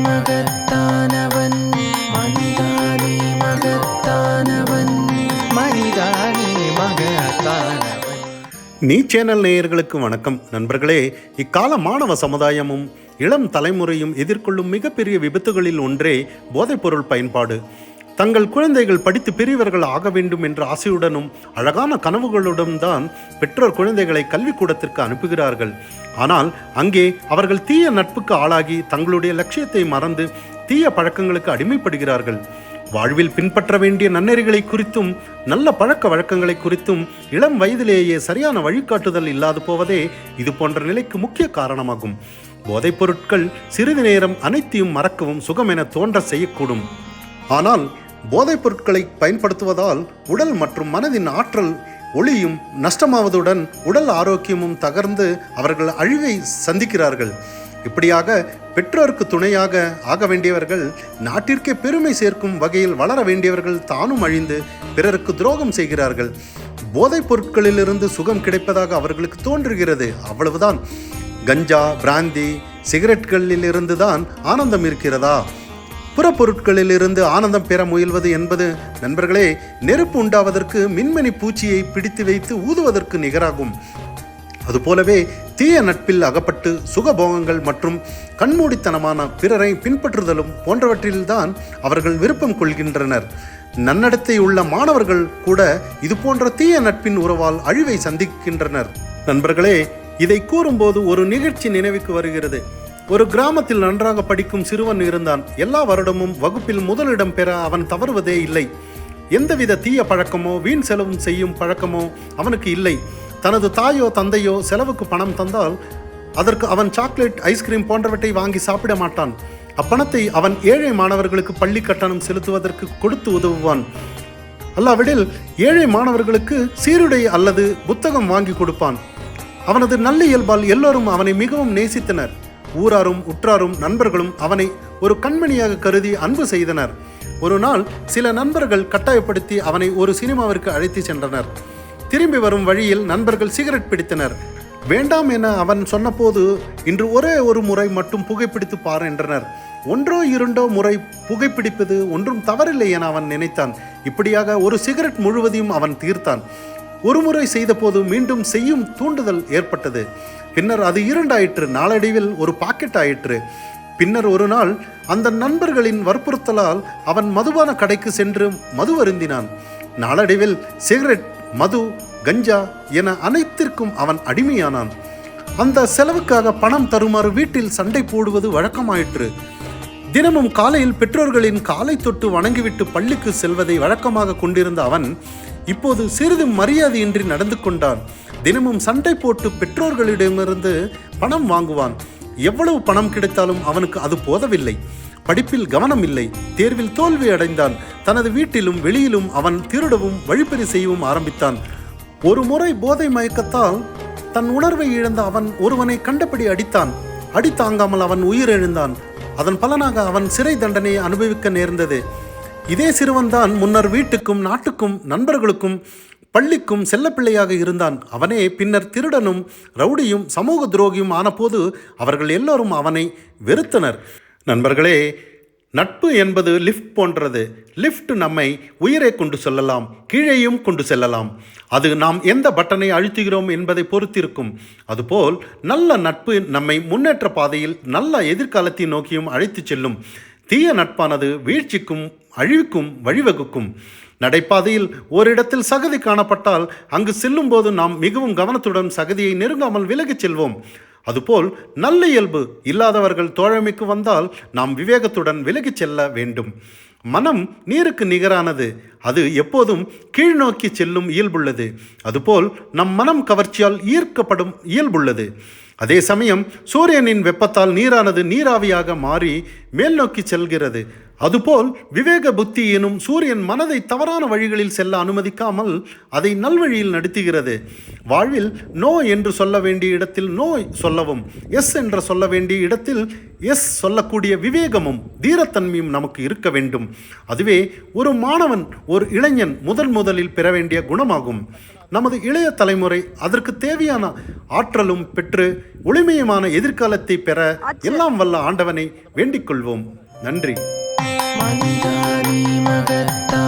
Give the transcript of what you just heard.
மகத்தானவன் மனிதானே மகத்தானவன் மனிதானே மகத்தானவன். நீ சேனல் நேயர்களுக்கு வணக்கம். நண்பர்களே, இக்கால மாணவ சமுதாயமும் இளம் தலைமுறையும் எதிர்கொள்ளும் மிகப்பெரிய விபத்துகளில் ஒன்றே போதைப்பொருள் பயன்பாடு. தங்கள் குழந்தைகள் படித்து பெரியவர்கள் ஆக வேண்டும் என்ற ஆசையுடனும் அழகான கனவுகளுடன் தான் பெற்றோர் குழந்தைகளை கல்விக்கூடத்திற்கு அனுப்புகிறார்கள். ஆனால் அங்கே அவர்கள் தீய நட்புக்கு ஆளாகி தங்களுடைய லட்சியத்தை மறந்து தீய பழக்கங்களுக்கு அடிமைப்படுகிறார்கள். வாழ்வில் பின்பற்ற வேண்டிய நன்னெறிகளை குறித்தும் நல்ல பழக்க வழக்கங்களை குறித்தும் இளம் வயதிலேயே சரியான வழிகாட்டுதல் இல்லாது போவதே இது போன்ற நிலைக்கு முக்கிய காரணமாகும். போதைப் பொருட்கள் சிறிது நேரம் அனைத்தையும் மறக்கவும் சுகம் என தோன்ற செய்யக்கூடும். ஆனால் போதைப் பொருட்களை பயன்படுத்துவதால் உடல் மற்றும் மனதின் ஆற்றல் ஒளியும் நஷ்டமாவதுடன் உடல் ஆரோக்கியமும் தகர்ந்து அவர்கள் அழிவை சந்திக்கிறார்கள். இப்படியாக பெற்றோருக்கு துணையாக ஆக வேண்டியவர்கள், நாட்டிற்கே பெருமை சேர்க்கும் வகையில் வளர வேண்டியவர்கள் தானும் அழிந்து பிறருக்கு துரோகம் செய்கிறார்கள். போதைப் பொருட்களிலிருந்து சுகம் கிடைப்பதாக அவர்களுக்கு தோன்றுகிறது. அவ்வளவுதான். கஞ்சா, பிராந்தி, சிகரெட்களில் இருந்து தான் ஆனந்தம் இருக்கிறதா? புறப்பொருட்களிலிருந்து ஆனந்தம் பெற முயல்வது என்பது நண்பர்களே, நெருப்பு உண்டாவதற்கு மின்மணி பூச்சியை பிடித்து வைத்து ஊதுவதற்கு நிகராகும். அதுபோலவே தீய நட்பில் அகப்பட்டு சுகபோகங்கள் மற்றும் கண்மூடித்தனமான பிறரை பின்பற்றுதலும் போன்றவற்றில்தான் அவர்கள் விருப்பம் கொள்கின்றனர். நன்னடத்தை உள்ள மாணவர்கள் கூட இது போன்ற தீய நட்பின் உறவால் அழிவை சந்திக்கின்றனர். நண்பர்களே, இதை கூறும்போது ஒரு நிகழ்ச்சி நினைவுக்கு வருகிறது. ஒரு கிராமத்தில் நன்றாக படிக்கும் சிறுவன் இருந்தான். எல்லா வருடமும் வகுப்பில் முதலிடம் பெற அவன் தவறுவதே இல்லை. எந்தவித தீய பழக்கமோ வீண் செலவு செய்யும் பழக்கமோ அவனுக்கு இல்லை. தனது தாயோ தந்தையோ செலவுக்கு பணம் தந்தால் அதற்கு அவன் சாக்லேட், ஐஸ்கிரீம் போன்றவற்றை வாங்கி சாப்பிட மாட்டான். அப்பணத்தை அவன் ஏழை மாணவர்களுக்கு பள்ளி கட்டணம் செலுத்துவதற்கு கொடுத்து உதவுவான். அல்லாவிடில் ஏழை மாணவர்களுக்கு சீருடை அல்லது புத்தகம் வாங்கி கொடுப்பான். அவனது நல்ல இயல்பால் எல்லோரும் அவனை மிகவும் நேசித்தனர். ஊராரும் உற்றாரும் நண்பர்களும் அவனை ஒரு கண்மணியாக கருதி அன்பு செய்தனர். ஒரு நாள் சில நண்பர்கள் கட்டாயப்படுத்தி அவனை ஒரு சினிமாவிற்கு அழைத்து சென்றனர். திரும்பி வரும் வழியில் நண்பர்கள் சிகரெட் பிடித்தனர். வேண்டாம் என அவன் சொன்னபோது, இன்று ஒரே ஒரு முறை மட்டும் புகைப்பிடித்து பார் என்றனர். ஒன்றோ இரண்டோ முறை புகைப்பிடிப்பது ஒன்றும் தவறில்லை என அவன் நினைத்தான். இப்படியாக ஒரு சிகரெட் முழுவதையும் அவன் தீர்த்தான். ஒரு முறை செய்த போது மீண்டும் செய்யும் தூண்டுதல் ஏற்பட்டது. பின்னர் அது இரண்டாயிற்று. நாளடைவில் ஒரு பாக்கெட் ஆயிற்று. பின்னர் ஒரு நாள் அந்த நண்பர்களின் வற்புறுத்தலால் அவன் மதுபான கடைக்கு சென்று மது அருந்தினான். நாளடைவில் சிகரெட், மது, கஞ்சா என அனைத்திற்கும் அவன் அடிமையானான். அந்த செலவுக்காக பணம் தருமாறு வீட்டில் சண்டை போடுவது வழக்கமாயிற்று. தினமும் காலையில் பெற்றோர்களின் காலை தொட்டு வணங்கிவிட்டு பள்ளிக்கு செல்வதை வழக்கமாக கொண்டிருந்த அவன் இப்போது சிறிதும் மரியாதையின்றி நடந்து கொண்டான். தினமும் சண்டை போட்டு பெற்றோர்களிடமிருந்து பணம் வாங்குவான். எவ்வளவு பணம் கிடைத்தாலும் அவனுக்கு அது போதவில்லை. படிப்பில் கவனம் இல்லை. தேர்வில் தோல்வி அடைந்தான். தனது வீட்டிலும் வெளியிலும் அவன் திருடவும் வழிப்பறி செய்யவும் ஆரம்பித்தான். ஒரு முறை போதை மயக்கத்தால் தன் உணர்வை இழந்த அவன் ஒருவனை கண்டபடி அடித்தான். அடி தாங்காமல் அவன் உயிரிழந்தான். அதன் பலனாக அவன் சிறை தண்டனையை அனுபவிக்க நேர்ந்தது. இதே சிறுவன்தான் முன்னர் வீட்டுக்கும் நாட்டுக்கும் நண்பர்களுக்கும் பள்ளிக்கும் செல்லப்பிள்ளையாக இருந்தான். அவனே பின்னர் திருடனும் ரவுடியும் சமூக துரோகியும் ஆனபோது அவர்கள் எல்லோரும் அவனை வெறுத்தனர். நண்பர்களே, நட்பு என்பது லிஃப்ட் போன்றது. லிஃப்ட் நம்மை உயரே கொண்டு செல்லலாம், கீழேயும் கொண்டு செல்லலாம். அது நாம் எந்த பட்டனை அழுத்துகிறோம் என்பதை பொறுத்திருக்கும். அதுபோல் நல்ல நட்பு நம்மை முன்னேற்ற பாதையில் நல்ல எதிர்காலத்தை நோக்கியும் அழைத்து செல்லும். தீய நட்பானது வீழ்ச்சிக்கும் அழிவுக்கும் வழிவகுக்கும். நடைபாதையில் ஓரிடத்தில் சகதி காணப்பட்டால் அங்கு செல்லும் போது நாம் மிகவும் கவனத்துடன் சகதியை நெருங்காமல் விலகிச் செல்வோம். அதுபோல் நல்ல இயல்பு இல்லாதவர்கள் தோழமைக்கு வந்தால் நாம் விவேகத்துடன் விலகிச் செல்ல வேண்டும். மனம் நீருக்கு நிகரானது. அது எப்போதும் கீழ்நோக்கி செல்லும் இயல்புள்ளது. அதுபோல் நம் மனம் கவர்ச்சியால் ஈர்க்கப்படும் இயல்புள்ளது. அதே சமயம் சூரியனின் வெப்பத்தால் நீரானது நீராவியாக மாறி மேல் நோக்கி செல்கிறது. அதுபோல் விவேக புத்தி எனும் சூரியன் மனதை தவறான வழிகளில் செல்ல அனுமதிக்காமல் அதை நல்வழியில் நடத்துகிறது. வாழ்வில் நோ என்று சொல்ல வேண்டிய இடத்தில் நோ சொல்லவும், எஸ் என்று சொல்ல வேண்டிய இடத்தில் எஸ் சொல்லக்கூடிய விவேகமும் தீரத்தன்மையும் நமக்கு இருக்க வேண்டும். அதுவே ஒரு மாணவன், ஒரு இளைஞன் முதலில் பெற வேண்டிய குணமாகும். நமது இளைய தலைமுறை அதற்கு தேவையான ஆற்றலும் பெற்று ஒளிமயமான எதிர்காலத்தை பெற எல்லாம் வல்ல ஆண்டவனை வேண்டிக் கொள்வோம். நன்றி. மனிதா நீ மகத்தானவன்.